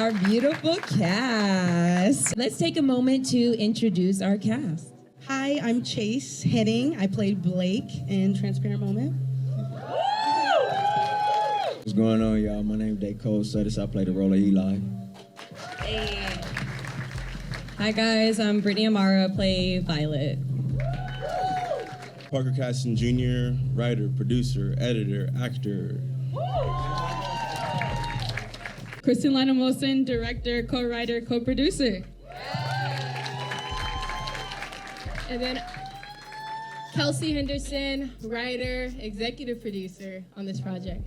Our beautiful cast. Let's take a moment to introduce our cast. Hi, I'm Chase Henning. I played Blake in Transparent Moment. What's going on, y'all? My name's Cole Suttis. I play the role of Eli. Hey. Hi, guys. I'm Brittany Amara. I play Violet. Parker Caston Jr., writer, producer, editor, actor. Kristen Lynam Wilson, director, co-writer, co-producer. And then Kelsey Henderson, writer, executive producer on this project.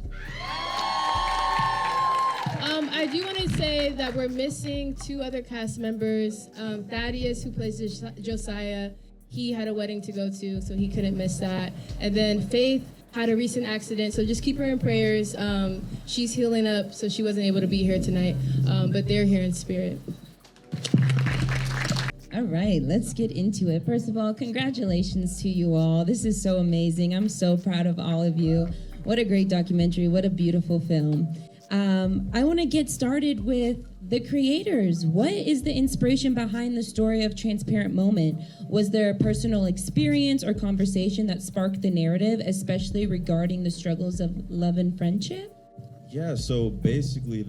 I do want to say that we're missing 2 other cast members. Thaddeus, who plays Josiah, he had a wedding to go to, so he couldn't miss that. And then Faith had a recent accident, so just keep her in prayers. She's healing up, so she wasn't able to be here tonight, but they're here in spirit. All right, let's get into it. First of all, congratulations to you all. This is so amazing. I'm so proud of all of you. What a great documentary. What a beautiful film. I want to get started with the creators. What is the inspiration behind the story of Transparent Moment? Was there a personal experience or conversation that sparked the narrative, especially regarding the struggles of love and friendship? Yeah, so basically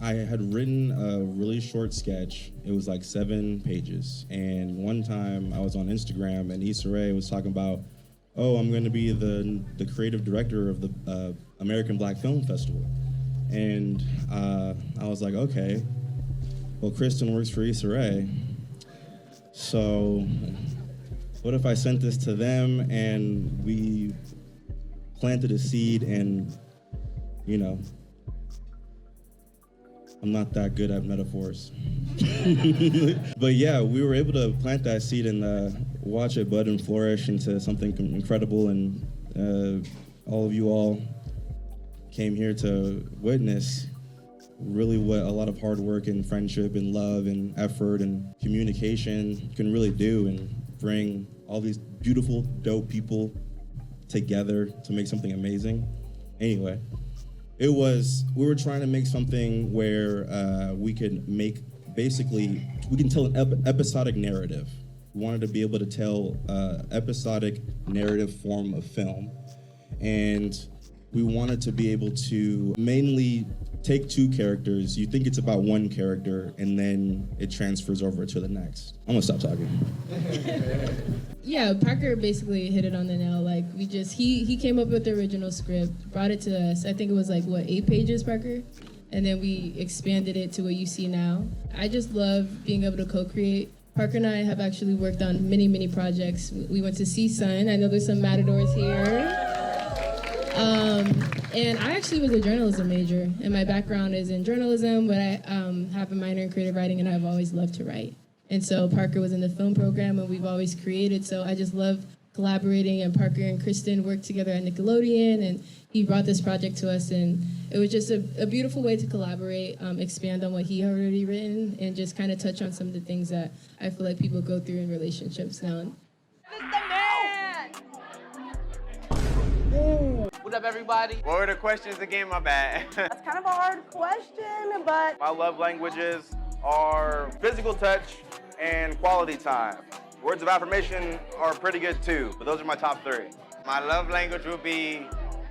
I had written a really short sketch. It was like 7 pages. And one time I was on Instagram and Issa Rae was talking about, oh, I'm going to be the creative director of the American Black Film Festival. And I was like, okay, well, Kristen works for Issa Rae. So what if I sent this to them and we planted a seed and, you know, I'm not that good at metaphors. But yeah, we were able to plant that seed and watch it bud and flourish into something incredible, and all of you all came here to witness really what a lot of hard work and friendship and love and effort and communication can really do, and bring all these beautiful, dope people together to make something amazing. Anyway, we were trying to make something where we can tell an episodic narrative. We wanted to be able to tell episodic narrative form of film. And we wanted to be able to mainly take 2 characters. You think it's about one character, and then it transfers over to the next. I'm gonna stop talking. Yeah, Parker basically hit it on the nail. Like, he came up with the original script, brought it to us. I think it was like, 8 pages, Parker? And then we expanded it to what you see now. I just love being able to co-create. Parker and I have actually worked on many, many projects. We went to CSUN. I know there's some Matadors here. And I actually was a journalism major, and my background is in journalism, but I have a minor in creative writing, and I've always loved to write. And so Parker was in the film program, and we've always created, so I just love collaborating, and Parker and Kristen worked together at Nickelodeon, and he brought this project to us, and it was just a beautiful way to collaborate, expand on what he had already written, and just kind of touch on some of the things that I feel like people go through in relationships now. What up, everybody? What were the questions again? My bad. That's kind of a hard question, but... My love languages are physical touch and quality time. Words of affirmation are pretty good too, but those are my top 3. My love language would be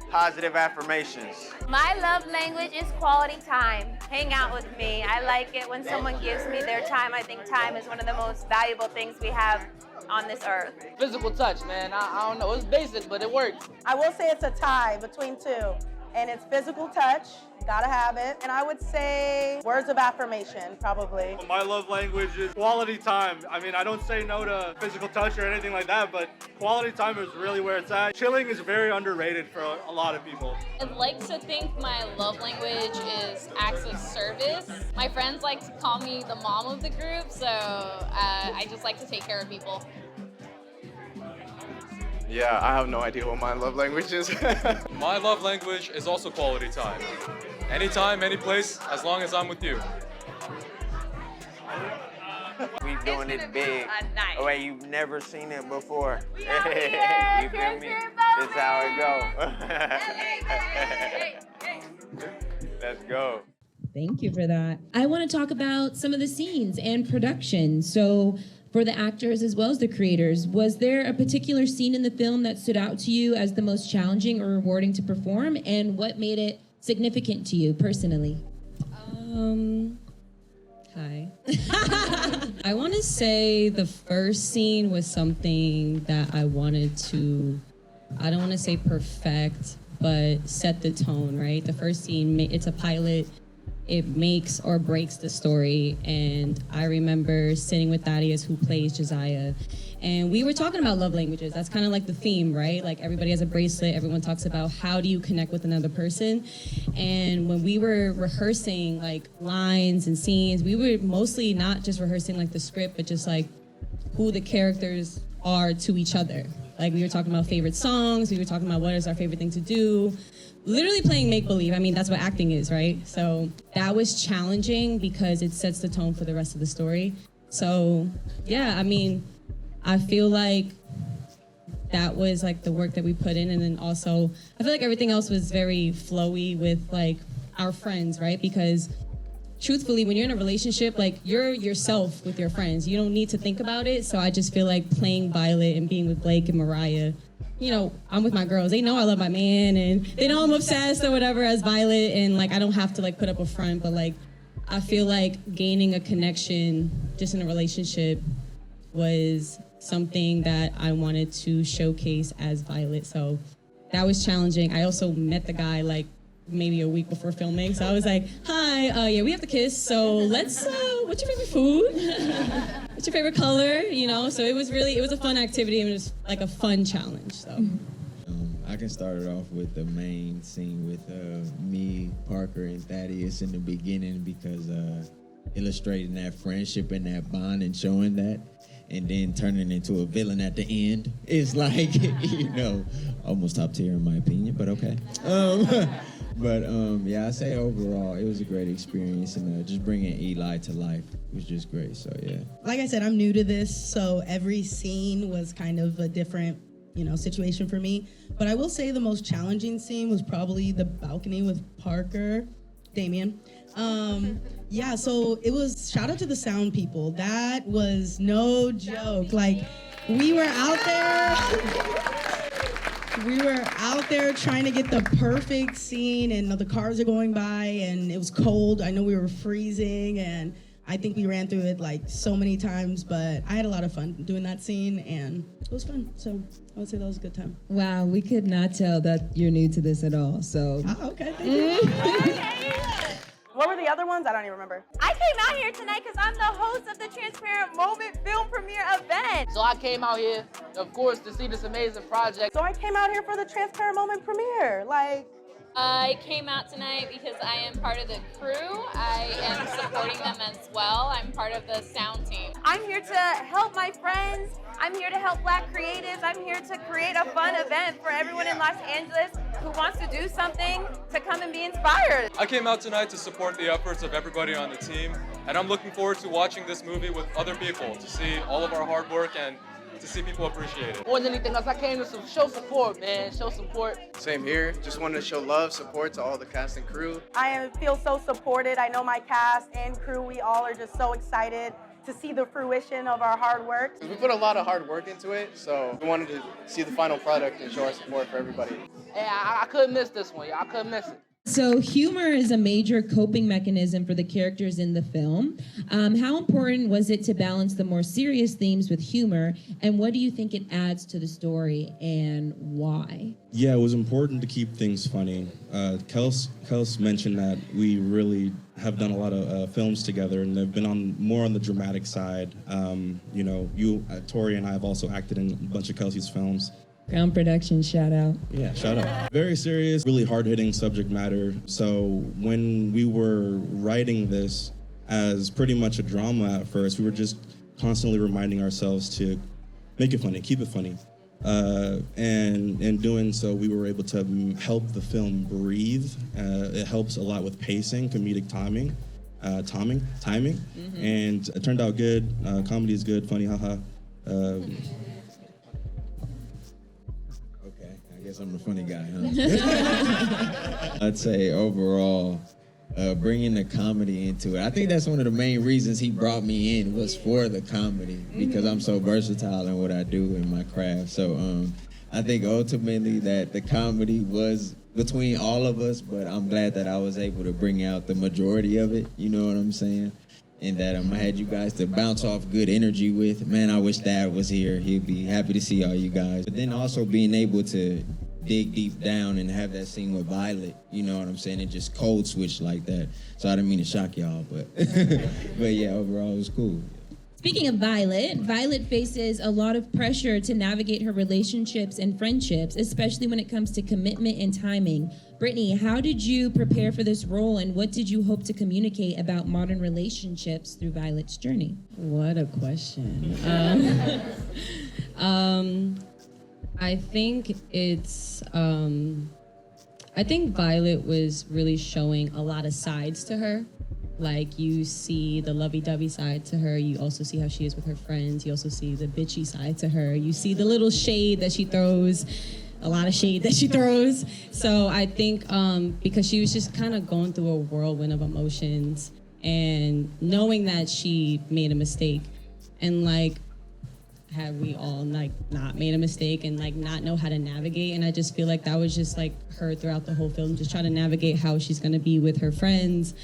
positive affirmations. My love language is quality time. Hang out with me. I like it when someone gives me their time. I think time is one of the most valuable things we have on this earth. Physical touch, man. I don't know. It's basic, but it works. I will say it's a tie between 2, and it's physical touch. Gotta have it. And I would say words of affirmation, probably. My love language is quality time. I mean, I don't say no to physical touch or anything like that, but quality time is really where it's at. Chilling is very underrated for a lot of people. I'd like to think my love language is acts of service. My friends like to call me the mom of the group, so I just like to take care of people. Yeah, I have no idea what my love language is. My love language is also quality time. Anytime, any place, as long as I'm with you. We doing it big. Nice. A way you've never seen it before. We out here. You feel me? This is how it go. Let's go. Thank you for that. I want to talk about some of the scenes and production. So for the actors as well as the creators, was there a particular scene in the film that stood out to you as the most challenging or rewarding to perform? And what made it significant to you personally? Hi. I want to say the first scene was something that I wanted to, I don't want to say perfect, but set the tone, right? The first scene, it's a pilot. It makes or breaks the story. And I remember sitting with Thaddeus, who plays Josiah, and we were talking about love languages. That's kind of like the theme, right? Like everybody has a bracelet. Everyone talks about how do you connect with another person. And when we were rehearsing like lines and scenes, we were mostly not just rehearsing like the script, but just like who the characters are to each other. Like we were talking about favorite songs. We were talking about what is our favorite thing to do. Literally playing make-believe. I mean, that's what acting is, right? So that was challenging because it sets the tone for the rest of the story. So yeah, I mean, I feel like that was like the work that we put in. And then also, I feel like everything else was very flowy with like our friends, right? Because truthfully, when you're in a relationship, like you're yourself with your friends. You don't need to think about it. So I just feel like playing Violet and being with Blake and Mariah, you know, I'm with my girls. They know I love my man and they know I'm obsessed or whatever as Violet. And like, I don't have to like put up a front, but like, I feel like gaining a connection just in a relationship was something that I wanted to showcase as Violet. So that was challenging. I also met the guy like maybe a week before filming. So I was like, hi, yeah, we have to kiss. So let's, what's your favorite food? What's your favorite color? You know, so it was a fun activity and it was like a fun challenge, so. I can start it off with the main scene with me, Parker, and Thaddeus in the beginning because illustrating that friendship and that bond and showing that, and then turning into a villain at the end is like, you know, almost top tier in my opinion, but okay. Yeah, I say overall, it was a great experience, and just bringing Eli to life was just great, so yeah. Like I said, I'm new to this, so every scene was kind of a different, you know, situation for me. But I will say the most challenging scene was probably the balcony with Parker, Damien. Yeah, so it was, shout out to the sound people. That was no joke. Like, we were out there trying to get the perfect scene, and the cars are going by, and it was cold. I know we were freezing, and I think we ran through it like so many times, but I had a lot of fun doing that scene, and it was fun. So I would say that was a good time. Wow, we could not tell that you're new to this at all, so. Okay, thank you. What were the other ones? I don't even remember. I came out here tonight because I'm the host of the Transparent Moment film premiere event. So I came out here, of course, to see this amazing project. So I came out here for the Transparent Moment premiere. Like, I came out tonight because I am part of the crew. I am supporting them as well. I'm part of the sound team. I'm here to help my friends. I'm here to help Black creatives. I'm here to create a fun event for everyone in Los Angeles who wants to do something to come and be inspired. I came out tonight to support the efforts of everybody on the team, and I'm looking forward to watching this movie with other people, to see all of our hard work and to see people appreciate it. More than anything else, I came to show support, man. Show support. Same here. Just wanted to show love, support to all the cast and crew. I feel so supported. I know my cast and crew, we all are just so excited to see the fruition of our hard work. We put a lot of hard work into it, so we wanted to see the final product and show our support for everybody. Hey, I couldn't miss this one, y'all. I couldn't miss it. So humor is a major coping mechanism for the characters in the film. How important was it to balance the more serious themes with humor, and what do you think it adds to the story, and why? Yeah, it was important to keep things funny. Kels mentioned that we really have done a lot of films together, and they've been more on the dramatic side. You know, Tori and I have also acted in a bunch of Kelsey's films. Ground Production, shout out. Yeah, shout out. Very serious, really hard-hitting subject matter. So when we were writing this as pretty much a drama at first, we were just constantly reminding ourselves to make it funny, keep it funny. And in doing so, we were able to help the film breathe. It helps a lot with pacing, comedic timing. Mm-hmm. And it turned out good. Comedy is good, funny, haha. I guess I'm the funny guy, huh? I'd say overall, bringing the comedy into it. I think that's one of the main reasons he brought me in was for the comedy, because I'm so versatile in what I do in my craft. So I think ultimately that the comedy was between all of us, but I'm glad that I was able to bring out the majority of it, you know what I'm saying? And that I had you guys to bounce off good energy with. Man, I wish Dad was here. He'd be happy to see all you guys. But then also being able to dig deep down and have that scene with Violet, you know what I'm saying? It just code switched like that. So I didn't mean to shock y'all, but but yeah, overall it was cool. Speaking of Violet, Violet faces a lot of pressure to navigate her relationships and friendships, especially when it comes to commitment and timing. Brittany, how did you prepare for this role, and what did you hope to communicate about modern relationships through Violet's journey? What a question. I think I think Violet was really showing a lot of sides to her. Like, you see the lovey-dovey side to her. You also see how she is with her friends. You also see the bitchy side to her. You see the little shade that she throws, a lot of shade that she throws. So I think because she was just kind of going through a whirlwind of emotions and knowing that she made a mistake, and like, have we all like not made a mistake and like not know how to navigate? And I just feel like that was just like her throughout the whole film, just trying to navigate how she's gonna be with her friends,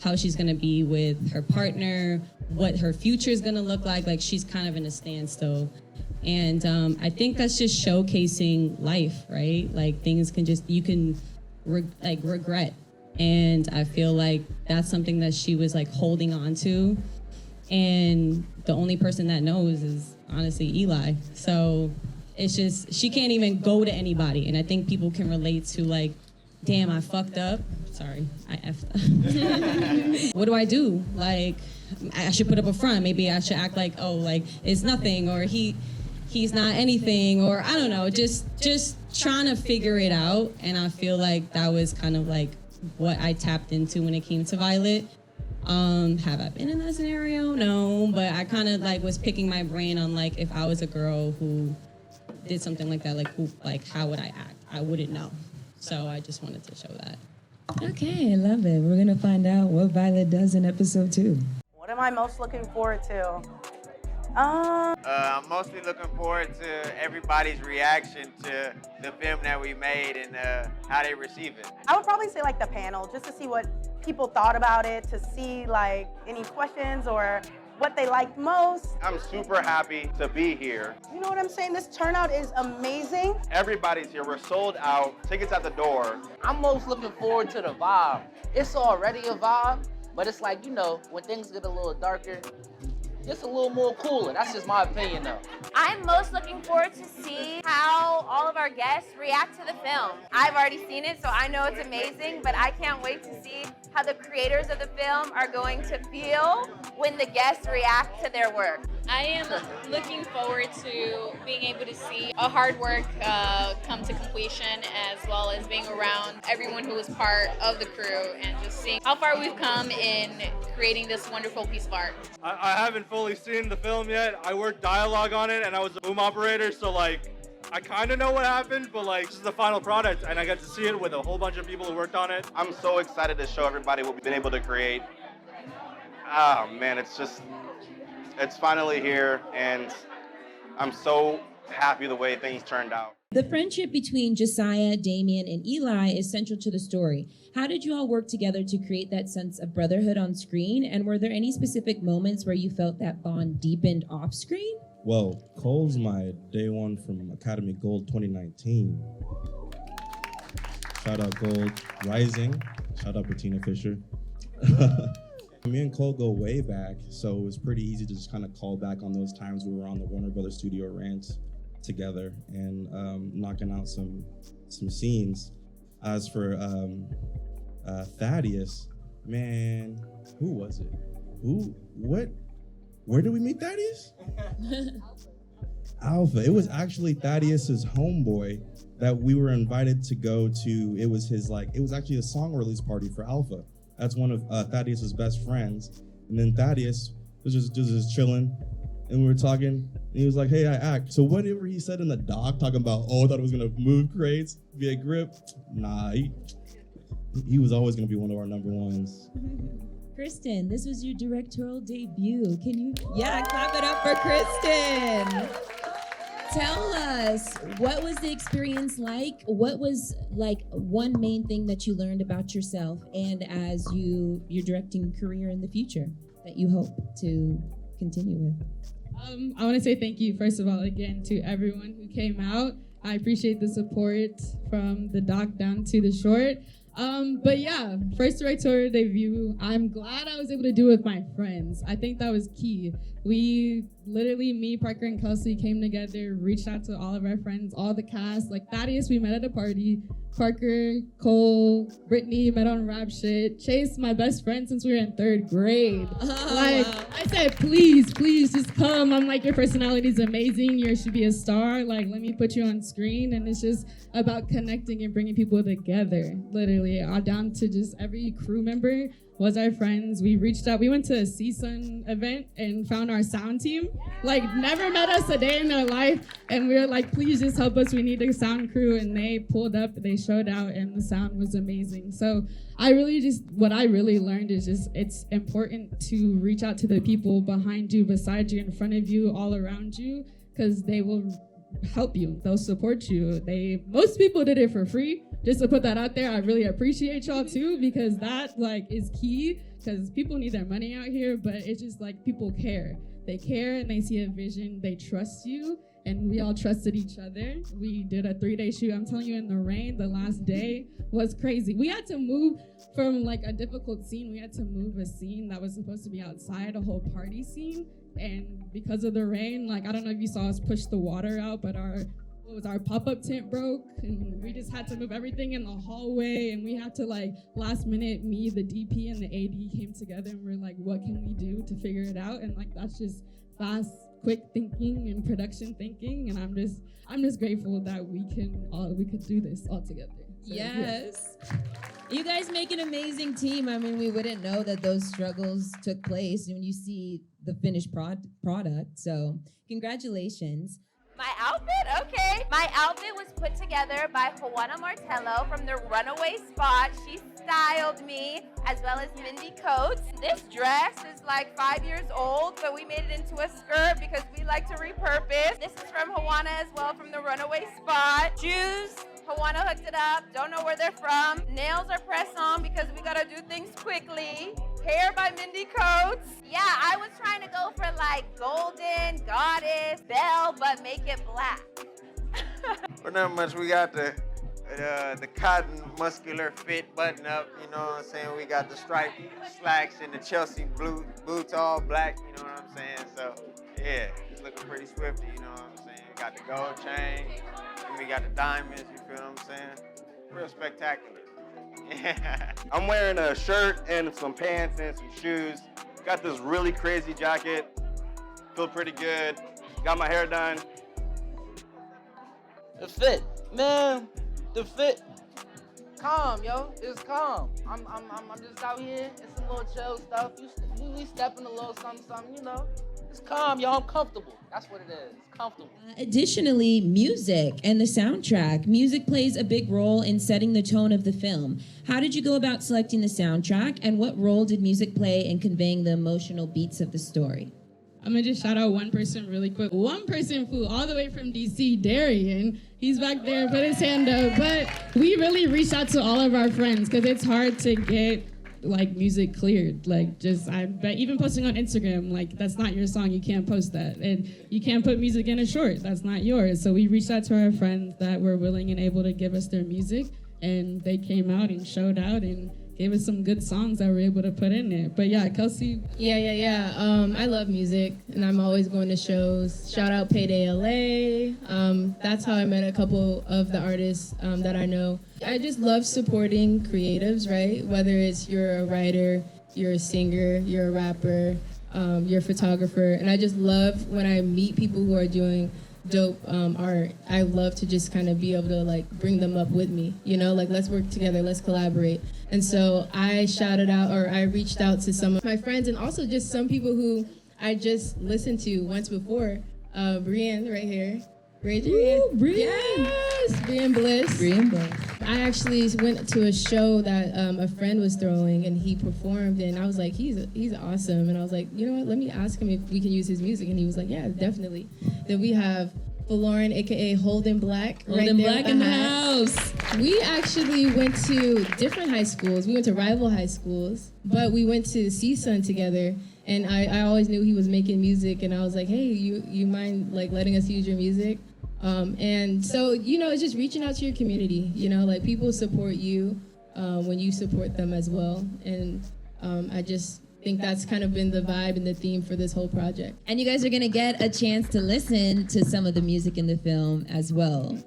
how she's gonna be with her partner, what her future is gonna look like. Like, she's kind of in a standstill. And I think that's just showcasing life, right? Like, things can just, you can regret. And I feel like that's something that she was like holding on to. And the only person that knows is honestly Eli. So it's just, she can't even go to anybody. And I think people can relate to like, damn, I fucked up. Sorry, I effed up. What do I do? Like, I should put up a front. Maybe I should act like, oh, like it's nothing, or he's not anything, or I don't know, just trying to figure it out. And I feel like that was kind of like what I tapped into when it came to Violet. Have I been in that scenario? No, but I kind of like was picking my brain on like, if I was a girl who did something like that, like how would I act? I wouldn't know. So I just wanted to show that. Okay, I love it. We're gonna find out what Violet does in episode 2. What am I most looking forward to? I'm mostly looking forward to everybody's reaction to the film that we made and how they receive it. I would probably say like the panel, just to see what people thought about it, to see like any questions or what they liked most. I'm super happy to be here. You know what I'm saying? This turnout is amazing. Everybody's here. We're sold out. Tickets at the door. I'm most looking forward to the vibe. It's already a vibe, but it's like, you know, when things get a little darker, it's a little more cooler. That's just my opinion, though. I'm most looking forward to see how all of our guests react to the film. I've already seen it, so I know it's amazing, but I can't wait to see how the creators of the film are going to feel when the guests react to their work. I am looking forward to being able to see a hard work come to completion, as well as being around everyone who was part of the crew and just seeing how far we've come in creating this wonderful piece of art. I haven't fully seen the film yet. I worked dialogue on it and I was a boom operator, so like I kind of know what happened, but like this is the final product and I got to see it with a whole bunch of people who worked on it. I'm so excited to show everybody what we've been able to create. Oh man, it's finally here, and I'm so happy the way things turned out. The friendship between Josiah, Damien, and Eli is central to the story. How did you all work together to create that sense of brotherhood on screen? And were there any specific moments where you felt that bond deepened off screen? Well, Cole's my day one from Academy Gold 2019. Shout out Gold Rising. Shout out Bettina Fisher. Me and Cole go way back, so it was pretty easy to just kind of call back on those times we were on the Warner Brothers studio rant together and knocking out some scenes. As for Thaddeus, man, who was it? Where did we meet Thaddeus? Alpha. It was actually Thaddeus's homeboy that we were invited to go to. It was actually a song release party for Alpha. That's one of Thaddeus's best friends. And then Thaddeus was just chilling, and we were talking, and he was like, hey, I act. So whatever he said in the doc, talking about, I thought it was gonna move crates, be a grip. Nah, he he was always going to be one of our number ones. Kristen, this was your directorial debut. Can you, clap it up for Kristen. Tell us, what was the experience like? What was like one main thing that you learned about yourself and as your directing career in the future that you hope to continue with? I want to say thank you, first of all, again, to everyone who came out. I appreciate the support from the doc down to the short. But yeah, first directorial debut, I'm glad I was able to do it with my friends. I think that was key. We literally, me, Parker, and Kelsey came together, reached out to all of our friends, all the cast. Like Thaddeus, we met at a party. Parker, Cole, Brittany met on rap shit. Chase, my best friend since we were in 3rd grade. I said, please just come. I'm like, your personality is amazing. You should be a star. Like, let me put you on screen. And it's just about connecting and bringing people together. Literally, down to just every crew member was our friends. We reached out. We went to a CSUN event and found our sound team. Like, never met us a day in their life. And we were like, please just help us. We need a sound crew. And they pulled up, they showed out, and the sound was amazing. So what I really learned is just it's important to reach out to the people behind you, beside you, in front of you, all around you, because they will help you. They'll support you. Most people did it for free. Just to put that out there, I really appreciate y'all too, because that is key, because people need their money out here, but it's just like people care. They care and they see a vision, they trust you, and we all trusted each other. We did a 3-day shoot. I'm telling you, in the rain, the last day was crazy. We had to move from a difficult scene. We had to move a scene that was supposed to be outside, a whole party scene, and because of the rain, I don't know if you saw us push the water out, but our pop-up tent broke, and we just had to move everything in the hallway, and we had to last minute, me, the DP, and the AD came together, and we're like, what can we do to figure it out? And that's just fast, quick thinking and production thinking, and I'm just grateful that we could do this all together. So, yes. Yeah. You guys make an amazing team. I mean, we wouldn't know that those struggles took place when you see the finished product. So congratulations. My outfit? Okay. My outfit was put together by Juana Martello from the Runaway Spot. She styled me, as well as Mindy Coates. This dress is 5 years old, but we made it into a skirt because we like to repurpose. This is from Juana as well, from the Runaway Spot. Shoes, Juana hooked it up. Don't know where they're from. Nails are press on because we gotta do things quickly. Hair by Mindy Coates. Yeah, I was trying to go for golden, goddess, belle, but make it black. Well, not much. We got the cotton muscular fit button up, you know what I'm saying? We got the striped slacks and the Chelsea blue boots all black, you know what I'm saying? So, yeah, it's looking pretty swifty, you know what I'm saying? We got the gold chain, and we got the diamonds, you feel what I'm saying? Real spectacular. Yeah. I'm wearing a shirt and some pants and some shoes. Got this really crazy jacket. Feel pretty good. Got my hair done. The fit, man. The fit. Calm, yo. It's calm. I'm just out here. It's some little chill stuff. We stepping a little something, you know. It's calm, yo. I'm comfortable. That's what it is. It's comfortable. Additionally, music and the soundtrack. Music plays a big role in setting the tone of the film. How did you go about selecting the soundtrack, and what role did music play in conveying the emotional beats of the story? I'm gonna just shout out one person really quick. One person flew all the way from DC, Darian. He's back there, put his hand up. But we really reached out to all of our friends because it's hard to get music cleared. But even posting on Instagram, that's not your song, you can't post that. And you can't put music in a short, that's not yours. So we reached out to our friends that were willing and able to give us their music, and they came out and showed out and gave us some good songs that we're able to put in there. But yeah, Kelsey. Yeah. I love music, and I'm always going to shows. Shout out Payday LA. That's how I met a couple of the artists that I know. I just love supporting creatives, right? Whether it's you're a writer, you're a singer, you're a rapper, you're a photographer. And I just love when I meet people who are doing dope art. I love to just kind of be able to bring them up with me, let's work together, let's collaborate. And so I reached out to some of my friends, and also just some people who I just listened to once before. Brienne right here. Raise your hand. Brienne. Yes, Brienne Bliss. I actually went to a show that a friend was throwing, and he performed, and I was like, he's awesome. And I was like, you know what, let me ask him if we can use his music. And he was like, yeah, definitely. Then we have Lauren, aka Holden Black. Holden right there Black with in the hat. house. We actually went to different high schools. We went to rival high schools, but we went to CSUN together. And I always knew he was making music, and I was like, hey, you mind like letting us use your music? And so, it's just reaching out to your community, like people support you when you support them as well. And I just think that's kind of been the vibe and the theme for this whole project. And you guys are gonna get a chance to listen to some of the music in the film as well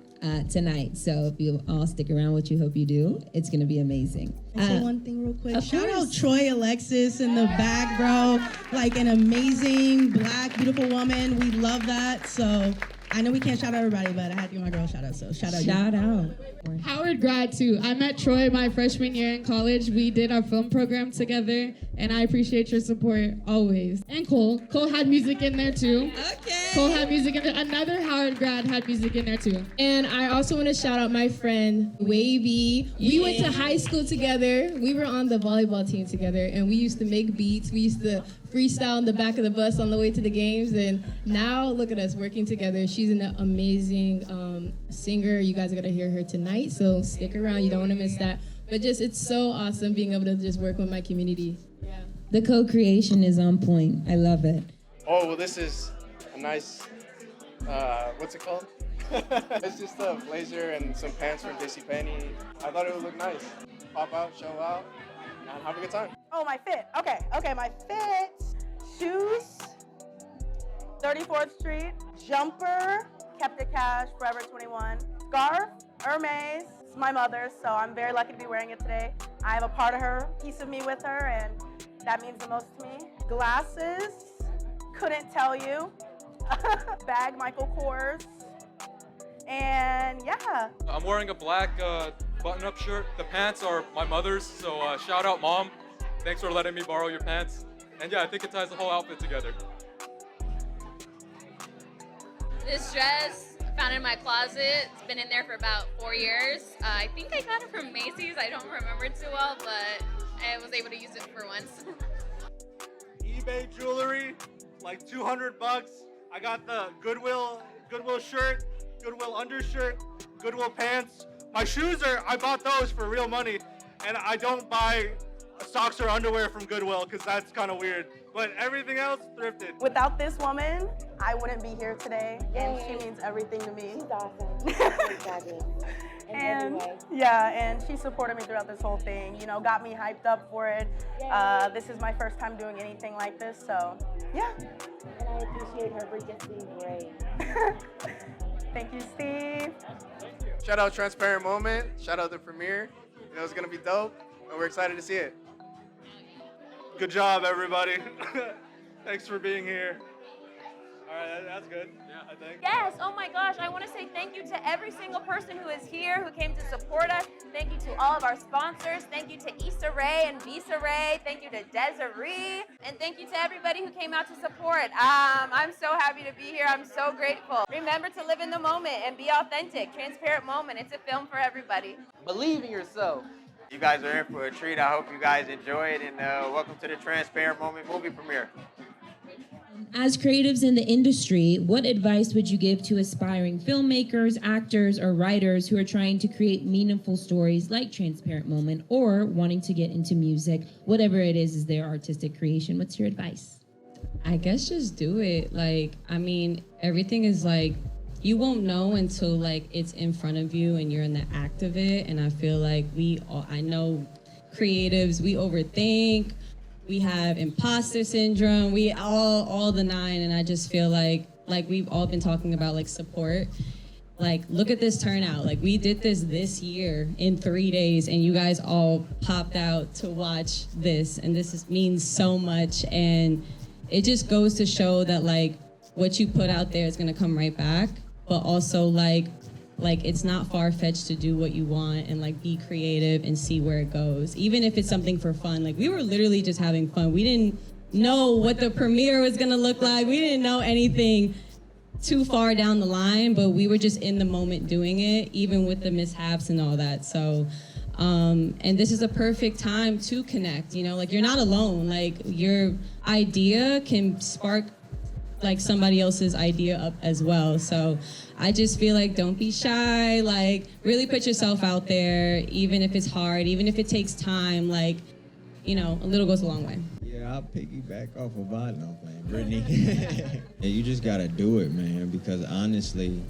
tonight. So if you all stick around, which you hope you do, it's gonna be amazing. Can I say one thing real quick? Of Shout course. out Troy Alexis in the back, bro. Like an amazing Black, beautiful woman. We love that. So I know we can't shout out everybody, but I had to give my girl a shout out. So shout out. Shout out. Howard grad too. I met Troy my freshman year in college. We did our film program together, and I appreciate your support always. And Cole. Cole had music in there too. Okay. Cole had music in there. Another Howard grad had music in there too. And I also want to shout out my friend, Wavy. We went to high school together. We were on the volleyball team together, and we used to make beats. We used to freestyle in the back of the bus on the way to the games. And now look at us working together. She's an amazing singer. You guys are going to hear her tonight, so stick around. You don't want to miss that. But it's so awesome being able to just work with my community. Yeah. The co-creation is on point. I love it. Oh, well, this is a nice, what's it called? It's just a blazer and some pants from JCPenney. I thought it would look nice. Pop out, show out, and have a good time. Oh, my fit. Okay, my fit. Shoes, 34th Street. Jumper, kept it cash, Forever 21. Scarf, Hermes. It's my mother's, so I'm very lucky to be wearing it today. I have a part of her, piece of me with her, and that means the most to me. Glasses, couldn't tell you. Bag, Michael Kors. And yeah. I'm wearing a black button-up shirt. The pants are my mother's, so shout out, Mom. Thanks for letting me borrow your pants. And yeah, I think it ties the whole outfit together. This dress, I found it in my closet. It's been in there for about 4 years. I think I got it from Macy's. I don't remember too well, but I was able to use it for once. eBay jewelry, like $200. I got the Goodwill shirt, Goodwill undershirt, Goodwill pants. My shoes I bought those for real money, and I don't buy socks or underwear from Goodwill because that's kind of weird. But everything else, thrifted. Without this woman, I wouldn't be here today, and she means everything to me. She's awesome. And yeah, and she supported me throughout this whole thing, got me hyped up for it. This is my first time doing anything like this, so yeah. And I appreciate her for just being great. Thank you, Steve. Shout out Transparent Moment. Shout out the premiere. It's gonna be dope, and we're excited to see it. Good job, everybody. Thanks for being here. All right, that's good. Yeah, I think. Yes, oh my gosh, I want to say thank you to every single person who is here, who came to support us. Thank you to all of our sponsors. Thank you to Issa Rae and Visa Rae. Thank you to Desiree. And thank you to everybody who came out to support. I'm so happy to be here. I'm so grateful. Remember to live in the moment and be authentic. Transparent Moment. It's a film for everybody. Believe in yourself. You guys are in for a treat. I hope you guys enjoy it, and welcome to the Transparent Moment movie premiere. As creatives in the industry, what advice would you give to aspiring filmmakers, actors, or writers who are trying to create meaningful stories like Transparent Moment or wanting to get into music, whatever it is their artistic creation? What's your advice? I guess just do it. Everything is you won't know until it's in front of you and you're in the act of it. And I feel like I know creatives, we overthink, we have imposter syndrome, we all the nine. And I just feel like we've all been talking about support. Look at this turnout. We did this year in 3 days, and you guys all popped out to watch this. And this means so much. And it just goes to show that what you put out there is gonna come right back. But also it's not far-fetched to do what you want and be creative and see where it goes. Even if it's something for fun. We were literally just having fun. We didn't know what the premiere was gonna look like. We didn't know anything. too far down the line, but we were just in the moment doing it, even with the mishaps and all that. So, and this is a perfect time to connect, you know, like you're not alone. Like your idea can spark like somebody else's idea up as well. So I just feel like don't be shy, like really put yourself out there, even if it's hard, even if it takes time, like, you know, a little goes a long way. Yeah, I'll piggyback off of Vaughn. No, I'm playing Brittany. Yeah, you just gotta do it, man, because honestly,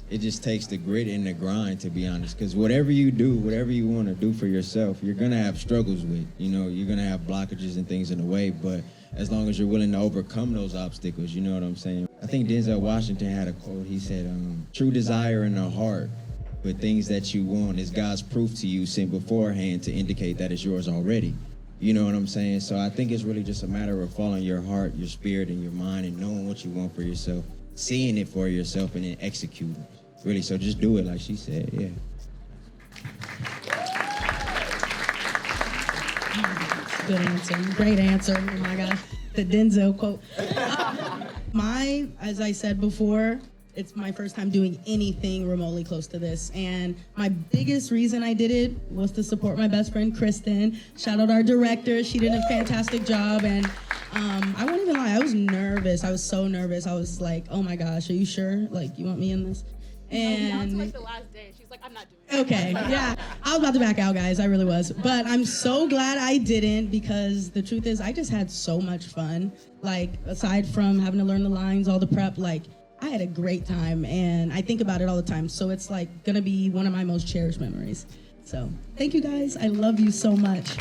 it just takes the grit and the grind, to be honest, because whatever you do, whatever you want to do for yourself, you're gonna have struggles with, you know, you're gonna have blockages and things in the way, but as long as you're willing to overcome those obstacles, you know what I'm saying? I think Denzel Washington had a quote. He said, true desire in the heart for things that you want is God's proof to you sent beforehand to indicate that it's yours already. You know what I'm saying? So I think it's really just a matter of following your heart, your spirit, and your mind, and knowing what you want for yourself, seeing it for yourself, and then executing. Really, so just do it like she said, yeah. Good answer. Great answer. Oh my gosh. The Denzel quote. As I said before, it's my first time doing anything remotely close to this. And my biggest reason I did it was to support my best friend, Kristen. Shout out our director. She did a fantastic job. And I won't even lie, I was nervous. I was so nervous. I was like, oh my gosh, are you sure? Like, you want me in this? And down to like the last day, she's like, I'm not doing it. Okay, yeah. I was about to back out, guys. I really was. But I'm so glad I didn't, because the truth is I just had so much fun. Like, aside from having to learn the lines, all the prep, like, I had a great time, and I think about it all the time. So it's like gonna be one of my most cherished memories. So thank you, guys. I love you so much.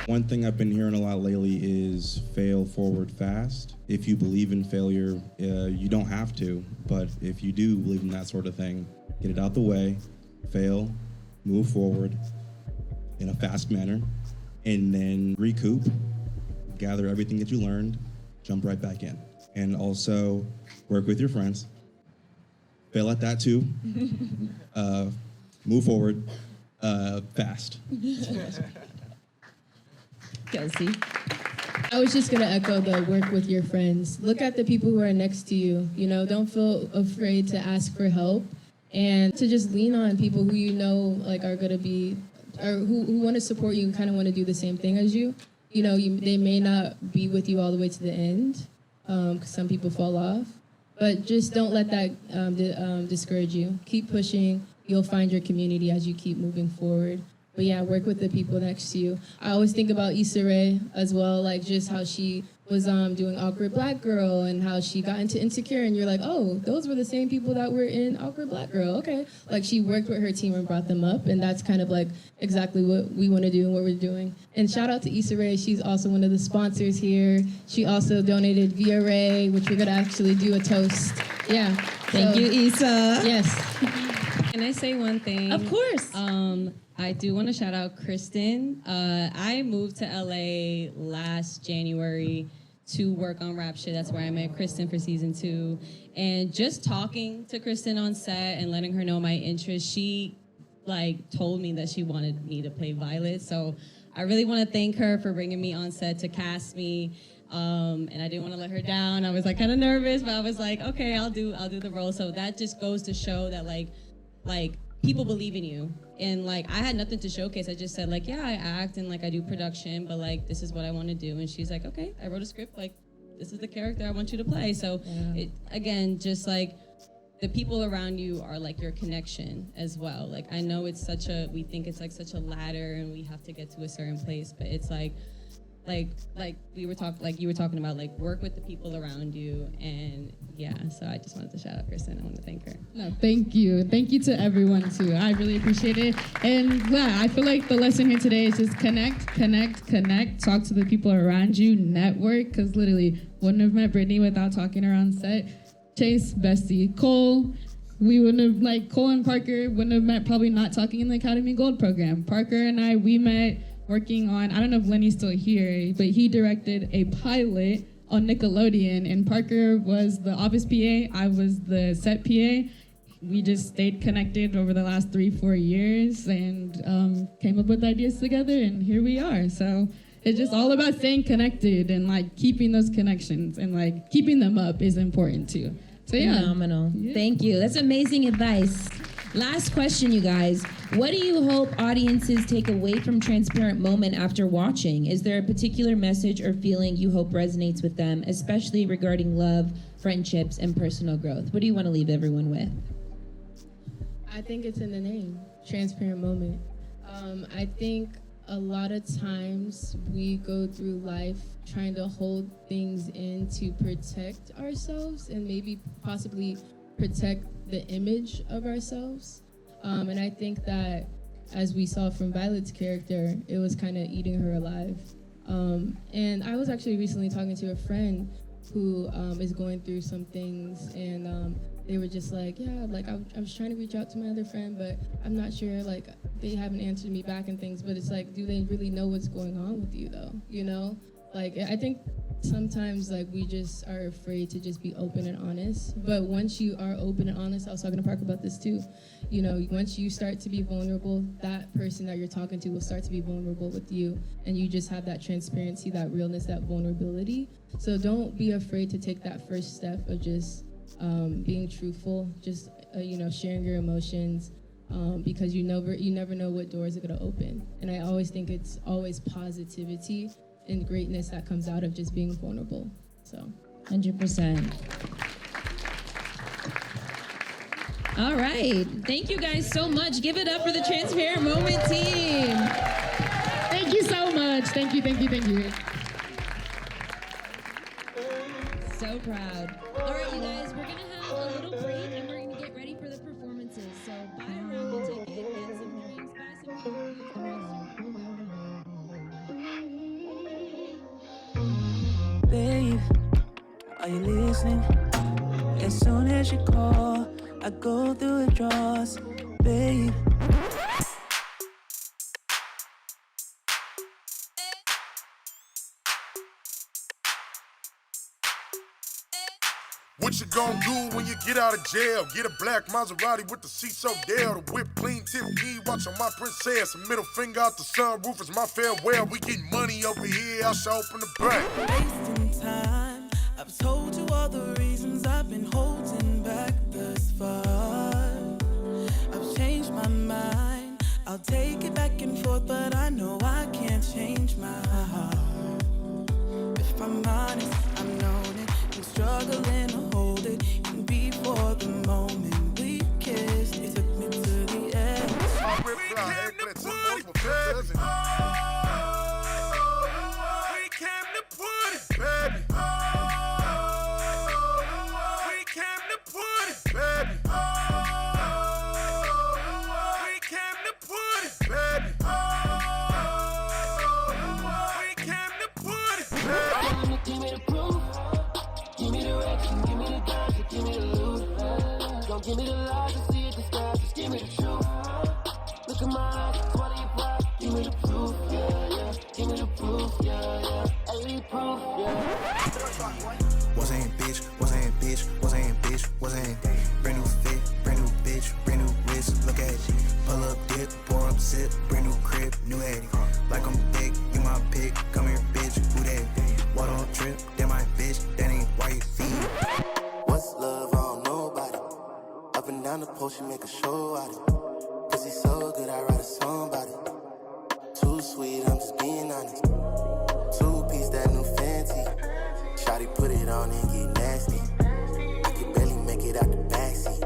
One thing I've been hearing a lot lately is fail forward fast. If you believe in failure, you don't have to, but if you do believe in that sort of thing, get it out the way, fail, move forward in a fast manner, and then recoup, gather everything that you learned, jump right back in. And also work with your friends, fail at that too, move forward, fast. Kelsey. I was just gonna echo the work with your friends. Look at the people who are next to you. You know, don't feel afraid to ask for help, and to just lean on people who you know like are gonna be, or who want to support you and kind of want to do the same thing as you. You know, they may not be with you all the way to the end, because some people fall off, but just don't let that discourage you. Keep pushing. You'll find your community as you keep moving forward. But yeah, work with the people next to you. I always think about Issa Rae as well, like just how she was doing Awkward Black Girl and how she got into Insecure, and you're like, oh, those were the same people that were in Awkward Black Girl, okay. Like she worked with her team and brought them up, and that's kind of like exactly what we want to do and what we're doing. And shout out to Issa Rae, she's also one of the sponsors here. She also donated Via Rae, which we're gonna actually do a toast. Yeah. Thank you, Issa. Yes. Can I say one thing? Of course. I do want to shout out Kristen. I moved to LA last January to work on Rap Shit. That's where I met Kristen for season 2. And just talking to Kristen on set and letting her know my interest, she like told me that she wanted me to play Violet. So I really want to thank her for bringing me on set to cast me. And I didn't want to let her down. I was like kind of nervous, but I was like, okay, I'll do the role. So that just goes to show that like people believe in you. And like I had nothing to showcase. I just said like, yeah, I act and like I do production, but like this is what I want to do. And she's like, okay, I wrote a script, like this is the character I want you to play. So it, again, just like the people around you are like your connection as well. Like I know it's we think it's like such a ladder and we have to get to a certain place, but it's like you were talking about, like work with the people around you. And yeah, so I just wanted to shout out Kristen. I want to thank her. No, thank you. Thank you to everyone too. I really appreciate it. And yeah, I feel like the lesson here today is just connect. Talk to the people around you, network, because literally wouldn't have met Brittany without talking to her on set. Chase, bestie, Cole. We wouldn't have, Cole and Parker wouldn't have met probably not talking in the Academy Gold program. Parker and we met working on, I don't know if Lenny's still here, but he directed a pilot on Nickelodeon, and Parker was the office PA, I was the set PA. We just stayed connected over the last 3-4 years and came up with ideas together, and here we are. So It's just all about staying connected and like keeping those connections and like keeping them up is important too. So yeah. Phenomenal. Thank you. That's amazing advice. Last question, you guys. What do you hope audiences take away from Transparent Moment after watching? Is there a particular message or feeling you hope resonates with them, especially regarding love, friendships, and personal growth? What do you want to leave everyone with? I think it's in the name, Transparent Moment. I think a lot of times we go through life trying to hold things in to protect ourselves and maybe possibly protect the image of ourselves. And I think that, as we saw from Violet's character, it was kind of eating her alive. And I was actually recently talking to a friend who is going through some things, and they were just like, yeah, like I was trying to reach out to my other friend, but I'm not sure, like they haven't answered me back and things, but it's like, do they really know what's going on with you though, you know? Like, I think sometimes like we just are afraid to just be open and honest, but once you are open and honest, I was talking to Parker about this too, you know, once you start to be vulnerable, that person that you're talking to will start to be vulnerable with you, and you just have that transparency, that realness, that vulnerability. So don't be afraid to take that first step of just being truthful, just you know, sharing your emotions, because you never know what doors are gonna open. And I always think it's always positivity and greatness that comes out of just being vulnerable. So 100%. All right. Thank you guys so much. Give it up for the Transparent Moment team. Thank you so much. Thank you, thank you, thank you. So proud. All right, you guys, we're going to have a little break and we're going to get ready for the performances. So buy a raffle ticket, get some drinks, buy some food, use the restroom. Babe, are you listening? As soon as you call, I go through withdrawals. Babe. What you gonna do when you get out of jail? Get a black Maserati with the seats so Dale. The whip clean Tiffany, watch on my princess. A middle finger out the sunroof is my farewell. We getting money over here, I shall open the back. Wasting time, I've told you all the reasons I've been holding back thus far. I've changed my mind, I'll take it back and forth, but I know I can't change my heart. If I'm honest, I've known it, I'm struggling to hold it. And before the moment we kissed, it took me to the edge. We came to party, baby. We came to party, baby. We came to party, baby. We came to party, baby. We came to party, baby. Give me the proof, give me the direction, give me the guns, give me the loot. Don't give me the lies, I see it disguised, just give me the truth. Look at my eyes, swallow your pride, give me the proof, yeah, yeah. Give me the proof, yeah, yeah. I need proof, yeah. Wasn't brand new fit, brand new bitch, brand new wrist. Look at it, pull up, dip, pour up, sip, brand new crib, new Eddie. Like I'm big, you my pick, come here, bitch, who that? What on trip, that my bitch, that ain't white feet. What's love? I don't know about it. Up and down the post, you make a show out of it. Pussy so good, I write a song about it. Too sweet, I'm just being honest. Two-piece, that new fancy. Shawty put it on and get nasty. I can barely make it out the backseat.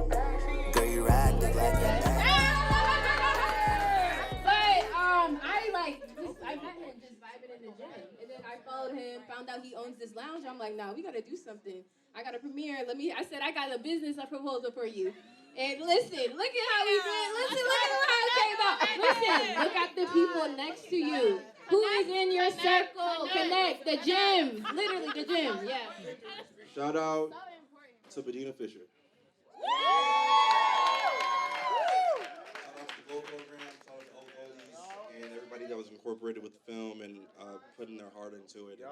Girl, you ride dick like a I met him just vibing in the gym, and then I followed him, found out he owns this lounge. I'm like, nah, we gotta do something. I got a premiere. I said, I got a business proposal for you. And listen, look at how he did. Listen, look at how it came out. Listen, look at the people next to you. Who is in your circle? Connect. The gym. Literally the gym. Yeah. Shout out to Bedina Fisher. And everybody that was incorporated with the film and putting their heart into it. It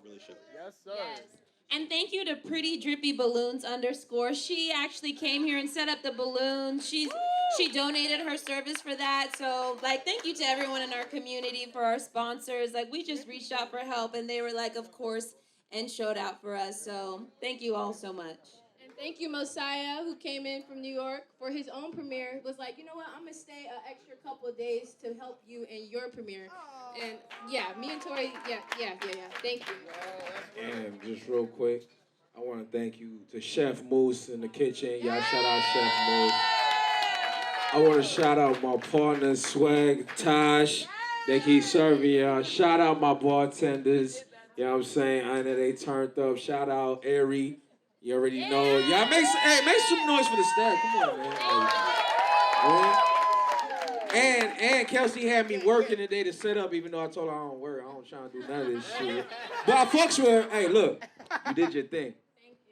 really showed. Yes, sir. Yes. And thank you to Pretty Drippy Balloons _ She actually came here and set up the balloons. She's She donated her service for that. So, like, thank you to everyone in our community, for our sponsors. Like, we just reached out for help, and they were like, of course, and showed out for us. So, thank you all so much. And thank you, Mosiah, who came in from New York for his own premiere. Was like, you know what? I'm gonna stay an extra couple of days to help you in your premiere. And yeah, me and Tori, yeah. Thank you. And just real quick, I want to thank you to Chef Moose in the kitchen. Y'all shout out Chef Moose. I want to shout out my partner, Swag, Tosh. They keep serving y'all. Shout out my bartenders. You know what I'm saying? I know they turned up. Shout out Ari. You already know. Y'all make some noise for the staff. Come on, man. And Kelsey had me working today to set up, even though I told her I don't work. I don't try to do none of this shit. But I fucks with her. Hey, look, you did your thing.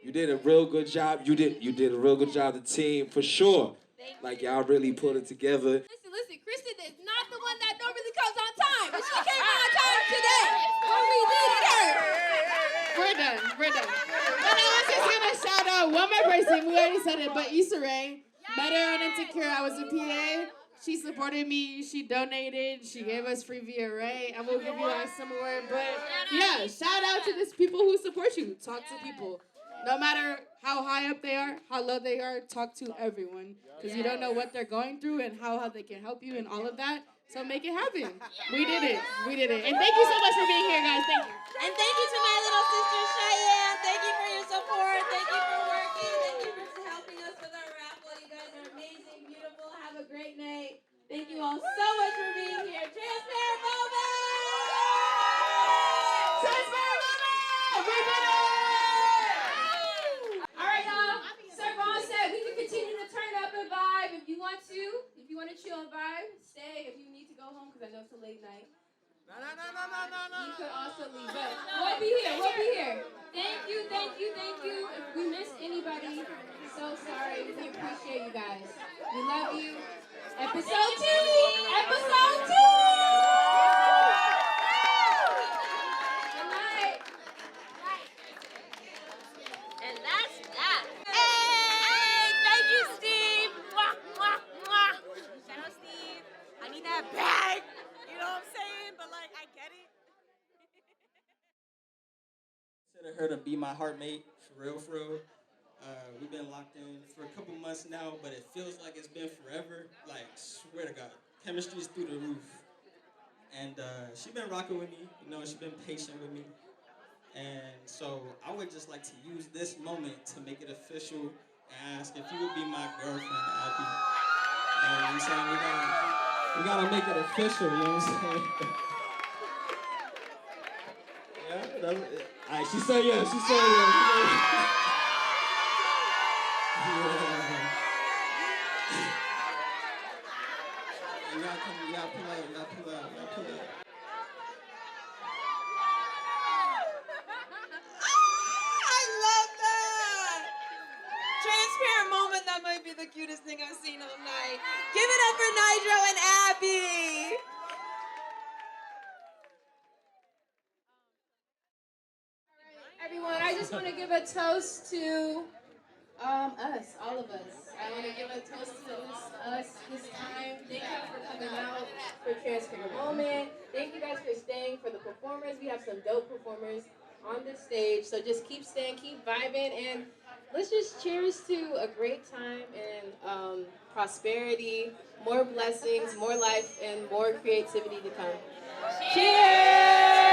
You did a real good job. You did a real good job, the team, for sure. Like, y'all really put it together. Listen, Kristen is not the one that normally comes on time, but she came on time today when we needed her. We're done. But I was just gonna shout out one more person. We already said it, but Issa Rae. Met her on Insecure. I was a PA. She supported me. She donated. She gave us free VRA. I will give you guys some more. But yeah, shout out to these people who support you. Talk to people. No matter how high up they are, how low they are, talk to everyone. Because you don't know what they're going through and how they can help you and all of that. So make it happen. We did it. And thank you so much for being here, guys. Thank you. And thank you to my little sister, Cheyenne. Thank you for your support. Thank you for working. Thank you for helping us with our raffle. You guys are amazing, beautiful. Have a great night. Thank you all so much for being here. Transparent moment! Transparent moment! We did it! All right, y'all. Sir Vaughn said we can continue to turn up and vibe if you want to. If you want to chill and vibe, stay. If you need to go home, because I know it's a late night. No. You could also leave, but we'll be here. Thank you. If we missed anybody, so sorry. We appreciate you guys. We love you. Episode 2! Good night. And that's that. Hey, thank you, Steve. Mwah, mwah, mwah. Shout out, Steve. I need that bag. You know what I'm saying? But like, I get it. Consider her to be my heartmate, for real. We've been locked in for a couple months now, but it feels like it's been forever. Like, swear to God, chemistry's through the roof. And she's been rocking with me, you know, she's been patient with me. And so I would just like to use this moment to make it official and ask if you would be my girlfriend, Abby. You know what I'm saying? We gotta make it official, you know what I'm saying? Yeah, that's it. All right, she said yes. You gotta pull up. I love that! Transparent moment, that might be the cutest thing I've seen all night. Give it up for Nitro and Abby! Everyone, I just want to give a toast to us, all of us. I want to give a toast to us this time. Thank you for coming out for Transparent Moment. Thank you guys for staying for the performers. We have some dope performers on the stage, so just keep staying, keep vibing, and let's just cheers to a great time and prosperity, more blessings, more life, and more creativity to come. Cheers!